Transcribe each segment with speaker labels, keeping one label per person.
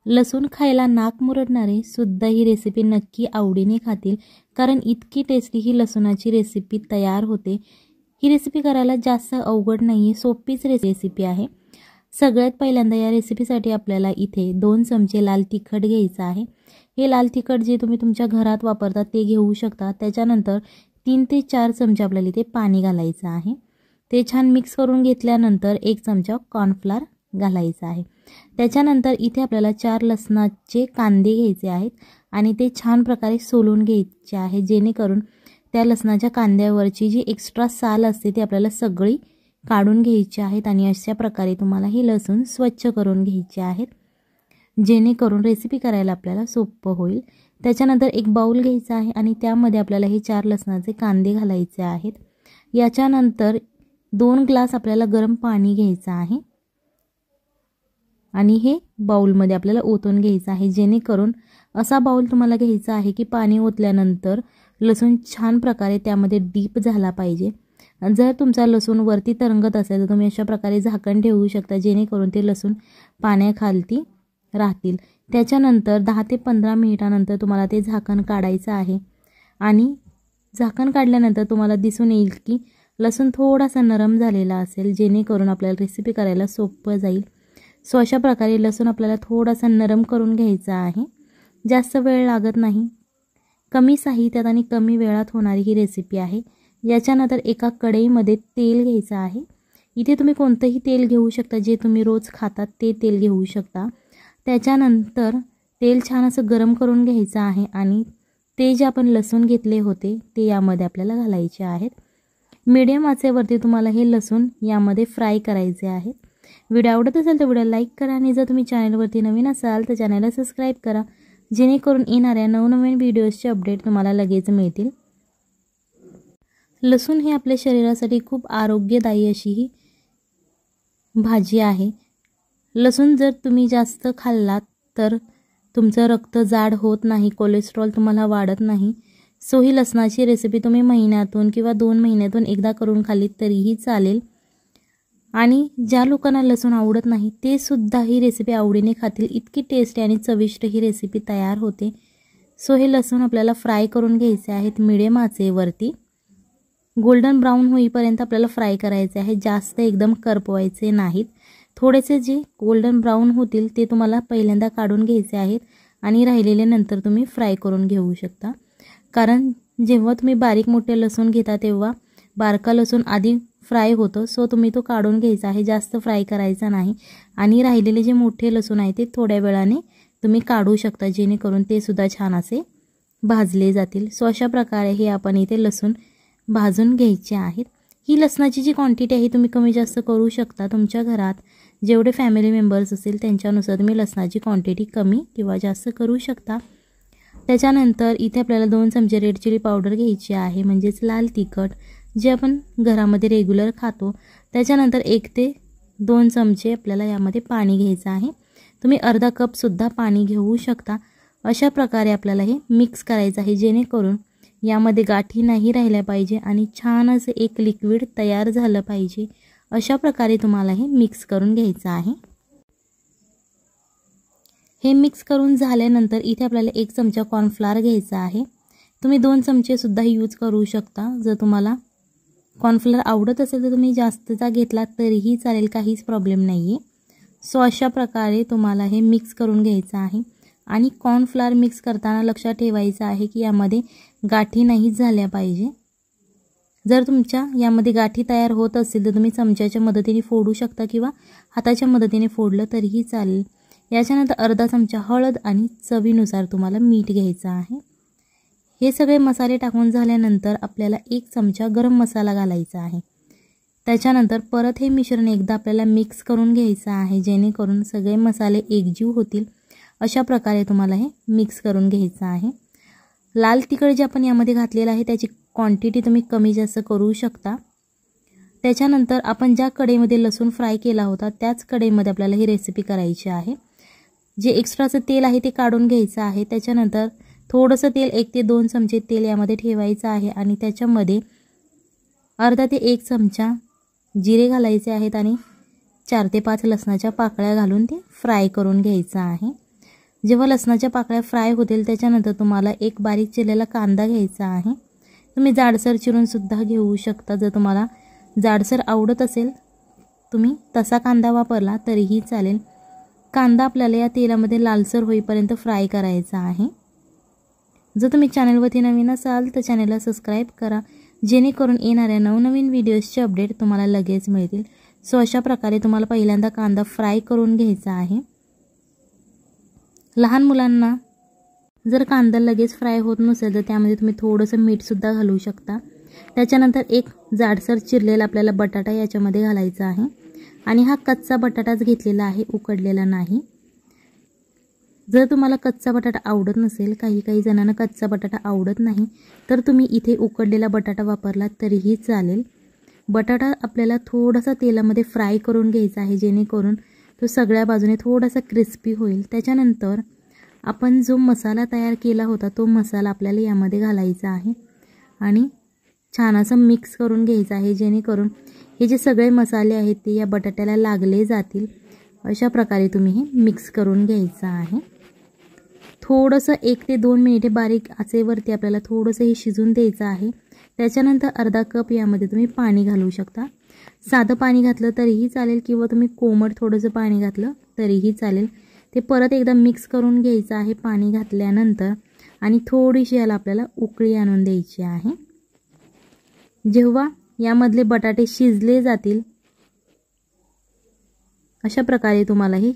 Speaker 1: लसूण खायला नाक मुरडणारे सुद्धा ही रेसिपी नक्की आवडीने खातील, कारण इतकी टेस्टी ही लसूणाची रेसिपी तयार होते। ही रेसिपी करायला जास्त अवघड नाही आहे, सोपीच रेसिपी आहे। सगळ्यात पहिल्यांदा या रेसिपीसाठी आपल्याला इथे 2 चमचे लाल तिखट घ्यायचं आहे। हे लाल तिखट जे तुम्ही तुमच्या घरात वापरता ते घेऊ शकता। त्याच्यानंतर 3 ते 4 चमचे आपल्याला इथे पाणी घालायचं आहे। ते छान मिक्स करून घेतल्यानंतर 1 चमचा कॉर्नफ्लोअर घालायचा आहे। त्याच्यानंतर इथे आपल्याला 4 लसणाचे कांदे घ्यायचे आहेत आणि ते छान प्रकारे सोलून घ्यायचे आहे, जेणेकरून त्या लसणाच्या कांद्यावरची जी एक्स्ट्रा साल असते ती आपल्याला सगळी काढून घ्यायची आहेत। आणि अशा प्रकारे तुम्हाला हे लसूण स्वच्छ करून घ्यायचे आहेत, जेणेकरून रेसिपी करायला आपल्याला सोपं होईल। त्याच्यानंतर एक बाउल घ्यायचा आहे आणि त्यामध्ये आपल्याला हे 4 लसणाचे कांदे घालायचे आहेत। याच्यानंतर 2 ग्लास आपल्याला गरम पाणी घ्यायचं आहे आणि हे बाउलमध्ये आपल्याला ओतून घ्यायचं आहे, जेणेकरून असा बाउल तुम्हाला घ्यायचा आहे की पाणी ओतल्यानंतर लसूण छान प्रकारे त्यामध्ये डीप झाला पाहिजे। जर तुमचा लसूण वरती तरंगत असेल तर तुम्ही अशा प्रकारे झाकण ठेवू शकता, जेणेकरून ते लसूण पाण्याखाली राहतील। त्याच्यानंतर 10 ते 15 मिनिटानंतर तुम्हाला ते झाकण काढायचं आहे आणि झाकण काढल्यानंतर तुम्हाला दिसून येईल की लसूण थोडासा नरम झालेला असेल, जेणेकरून आपल्याला रेसिपी करायला सोपं जाईल। सो अशा प्रकारे लसूण आपल्याला थोडासा नरम करून घ्यायचा आहे, जास्त वेळ लागत नाही। कमी साहित्यात आणि कमी वेळात होणारी ही रेसिपी आहे। याच्यानंतर एका कढईमध्ये तेल घ्यायचं आहे। इथे तुम्ही कोणतेही तेल घेऊ शकता, जे तुम्ही रोज खातात ते तेल घेऊ शकता। त्याच्यानंतर तेल छान असं गरम करून घ्यायचं आहे आणि ते जे आपण लसूण घेतले होते ते यामध्ये आपल्याला घालायचे आहेत। मीडियम आचेवरती तुम्हाला हे लसूण यामध्ये फ्राय करायचे आहेत। व्हिडिओ आवडत असेल तर व्हिडिओ लाईक करा आणि जर तुम्ही चॅनलवरती नवीन असाल तर चॅनलला सबस्क्राईब करा, जेणेकरून येणाऱ्या नवनवीन व्हिडिओजचे अपडेट तुम्हाला लगेच मिळतील। लसूण हे आपल्या शरीरासाठी खूप आरोग्यदायी अशी ही भाजी आहे। लसूण जर तुम्ही जास्त खाल्लात तर तुमचं रक्त जाड होत नाही, कोलेस्ट्रॉल तुम्हाला वाढत नाही। सो ही लसणाची रेसिपी तुम्ही महिन्यातून किंवा 2 महिन्यातून एकदा करून खाल्लीत तरीही चालेल। आणि ज्या लोकांना लसूण आवडत नाही ते सुद्धा ही रेसिपी आवडीने खातील, इतकी टेस्टी आणि चविष्ट ही रेसिपी तयार होते। सो हे लसूण आपल्याला फ्राय करून घ्यायचे आहेत मीडियम आचेवरती, गोल्डन ब्राउन होईपर्यंत आपल्याला फ्राय करायचे आहे, जास्त एकदम करपवायचे नाहीत। थोडेसे जे गोल्डन ब्राउन होतील ते तुम्हाला पहिल्यांदा काढून घ्यायचे आहेत आणि राहिलेले नंतर तुम्ही फ्राय करून घेऊ शकता, कारण जेव्हा तुम्ही बारीक मोठे लसूण घेता तेव्हा बारका लसूण आधी फ्राय होतो। सो तुम्ही तो काढून घ्यायचा आहे, जास्त फ्राय करायचा नाही। आणि राहिलेले जे मोठे लसूण आहे ते थोड्या वेळाने तुम्ही काढू शकता, जेणेकरून ते सुद्धा छान असे भाजले जातील। सो अशा प्रकारे हे आपण इथे लसूण भाजून घ्यायचे आहेत। ही लसणाची जी क्वांटिटी आहे तुम्ही कमी जास्त करू शकता, तुमच्या घरात जेवढे फॅमिली मेंबर्स असतील त्यांच्यानुसार तुम्ही लसणाची क्वांटिटी कमी किंवा जास्त करू शकता। त्याच्यानंतर इथे आपल्याला 2 चमचे रेड चिली पावडर घ्यायची आहे, म्हणजेच लाल तिखट जे आपण घरामध्ये रेग्युलर खातो। त्याच्यानंतर 1 ते 2 चमचे आपल्याला यामध्ये पाणी घ्यायचं आहे, तुम्ही अर्धा कप सुद्धा पाणी घेऊ शकता। अशा प्रकारे आपल्याला हे मिक्स करायचं आहे, जेणेकरून यामध्ये गाठी नाही राहिल्या पाहिजे आणि छान असं एक लिक्विड तयार झालं पाहिजे। अशा प्रकारे तुम्हाला हे मिक्स करून घ्यायचं आहे। हे मिक्स करून झाल्यानंतर इथे आपल्याला 1 चमचा कॉर्नफ्लोअर घ्यायचा आहे, तुम्ही 2 चमचे सुद्धा यूज करू शकता। जर तुम्हाला कॉर्नफ्लोअर आवडत असेल तर तुम्ही जास्तचा घेतला तरीही चालेल, काहीच प्रॉब्लेम नाही आहे। सो अशा प्रकारे तुम्हाला हे मिक्स करून घ्यायचं आहे। आणि कॉर्नफ्लोअर मिक्स करताना लक्षात ठेवायचं आहे की यामध्ये गाठी नाही झाल्या पाहिजे। जर तुमच्या यामध्ये गाठी तयार होत असतील तर तुम्ही चमच्याच्या मदतीने फोडू शकता किंवा हाताच्या मदतीने फोडलं तरीही चालेल। याच्यानंतर अर्धा चमचा हळद आणि चवीनुसार तुम्हाला मीठ घ्यायचं आहे। हे सगळे मसाले टाकून झाल्यानंतर आपल्याला 1 चमचा गरम मसाला घालायचा आहे। त्याच्यानंतर परत हे मिश्रण एकदा आपल्याला मिक्स करून घ्यायचं आहे, जेणेकरून सगळे मसाले एकजीव होतील। अशा प्रकारे तुम्हाला हे मिक्स करून घ्यायचं आहे। लाल तिखट जे आपण यामध्ये घातलेलं आहे त्याची क्वांटिटी तुम्ही कमी जास्त करू शकता। त्याच्यानंतर आपण ज्या कढईमध्ये लसूण फ्राय केला होता त्याच कढईमध्ये आपल्याला ही रेसिपी करायची आहे। जे एक्स्ट्राचं तेल आहे ते काढून घ्यायचं आहे। त्याच्यानंतर थोडंसं तेल 1 ते 2 चमचे तेल यामध्ये ठेवायचं आहे आणि त्याच्यामध्ये अर्धा ते 1 चमचा जिरे घालायचे आहेत आणि 4 ते 5 लसणाच्या पाकळ्या घालून ते फ्राय करून घ्यायचं आहे। जेव्हा लसणाच्या पाकळ्या फ्राय होतील त्याच्यानंतर तुम्हाला एक बारीक चिरलेला कांदा घ्यायचा आहे. तुम्ही जाडसर चिरून सुद्धा घेऊ शकता. जर तुम्हाला जाडसर आवडत असेल तुम्ही तसा कांदा वापरला तरीही चालेल. कांदा आपल्याला या तेलामध्ये लालसर होईपर्यंत फ्राय करायचा आहे. जर तुम्ही चॅनलवरती नवीन असाल तर चॅनलला सबस्क्राईब करा, जेणेकरून येणाऱ्या नवनवीन व्हिडिओजचे अपडेट तुम्हाला लगेच मिळतील. सो अशा प्रकारे तुम्हाला पहिल्यांदा कांदा फ्राय करून घ्यायचा आहे. लहान मुलांना जर कांदा लगेच फ्राय होत नसेल तर त्यामध्ये तुम्ही थोडंसं मीठसुद्धा घालू शकता. त्याच्यानंतर एक जाडसर चिरलेला आपल्याला बटाटा याच्यामध्ये घालायचा आहे आणि हा कच्चा बटाटाच घेतलेला आहे, उकडलेला नाही. जर तुम्हाला कच्चा बटाटा आवडत नसेल, काही जणांना कच्चा बटाटा आवडत नाही, तर तुम्ही इथे उकडलेला बटाटा वापरला तरीही चालेल. बटाटा आपल्याला थोडासा तेलामध्ये फ्राय करून घ्यायचा आहे, जेणेकरून तो सगळ्या बाजूने थोडासा क्रिस्पी होईल. त्याच्यानंतर आपण जो मसाला तयार केला होता तो मसाला आपल्याला यामध्ये घालायचा आहे आणि छान असं मिक्स करून घ्यायचं आहे, जेणेकरून हे जे सगळे मसाले आहेत ते या बटाट्याला लागले जातील. अशा प्रकारे तुम्ही हे मिक्स करून घ्यायचं आहे. थोडंसं 1 ते 2 मिनिटे बारीक आचेवरती आपल्याला थोडंसं हे शिजून द्यायचं आहे. त्याच्यानंतर अर्धा कप यामध्ये तुम्ही पाणी घालू शकता. साधं पाणी घातलं तरीही चालेल किंवा तुम्ही कोमट थोडंसं पाणी घातलं तरीही चालेल. ते परत एकदा मिक्स करून घ्यायचं आहे पाणी घातल्यानंतर आणि थोडीशी याला आपल्याला उकळी आणून द्यायची आहे. जेव्हा यामधले बटाटे शिजले जातील अशा प्रकारे तुम्हाला हे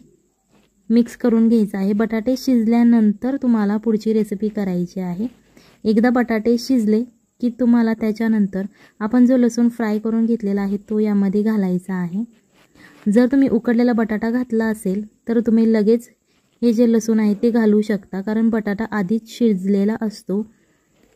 Speaker 1: मिक्स करून घ्यायचं आहे. बटाटे शिजल्यानंतर तुम्हाला पुढची रेसिपी करायची आहे. एकदा बटाटे शिजले की तुम्हाला त्याच्यानंतर आपण जो लसूण फ्राय करून घेतलेला आहे तो यामध्ये घालायचा आहे. जर तुम्ही उकडलेला बटाटा घातला असेल तर तुम्ही लगेच हे जे लसूण आहे ते घालू शकता, कारण बटाटा आधीच शिजलेला असतो.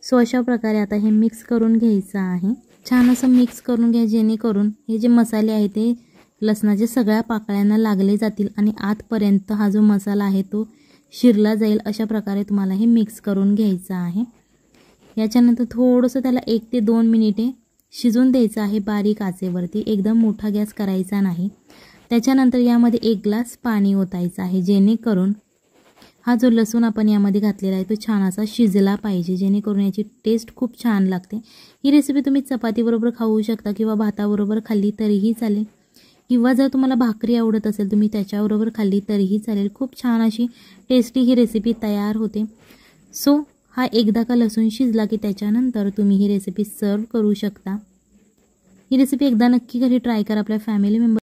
Speaker 1: सो अशा प्रकारे आता हे मिक्स करून घ्यायचं आहे. छान असं मिक्स करून घ्या, जेणेकरून हे जे मसाले आहे ते लसणाचे सगळ्या पाकळ्यांना लागले जातील आणि आतपर्यंत हा जो मसाला आहे तो शिरला जाईल. अशा प्रकारे तुम्हाला हे मिक्स करून घ्यायचं आहे. याच्यानंतर थोडंसं त्याला 1 ते 2 मिनिटे शिजून द्यायचं आहे बारीक आचेवरती. एकदम मोठा गॅस करायचा नाही. त्याच्यानंतर यामध्ये 1 ग्लास पाणी ओतायचं आहे, जेणेकरून हा जो लसूण आपण यामध्ये घातलेला आहे तो छान असा शिजला पाहिजे, जेणेकरून याची टेस्ट खूप छान लागते. ही रेसिपी तुम्ही चपातीबरोबर खाऊ शकता किंवा भाताबरोबर खाल्ली तरीही चालेल, किंवा जर तुम्हाला भाकरी आवडत असेल तुम्ही त्याच्याबरोबर खाल्ली तरीही चालेल. खूप छान अशी टेस्टी ही रेसिपी तयार होते. सो हा एकदा का लसूण शिजला की त्याच्यानंतर तुम्ही ही रेसिपी सर्व करू शकता. ही रेसिपी एकदा नक्की घरी ट्राय करा. आपल्या फॅमिली मेंबर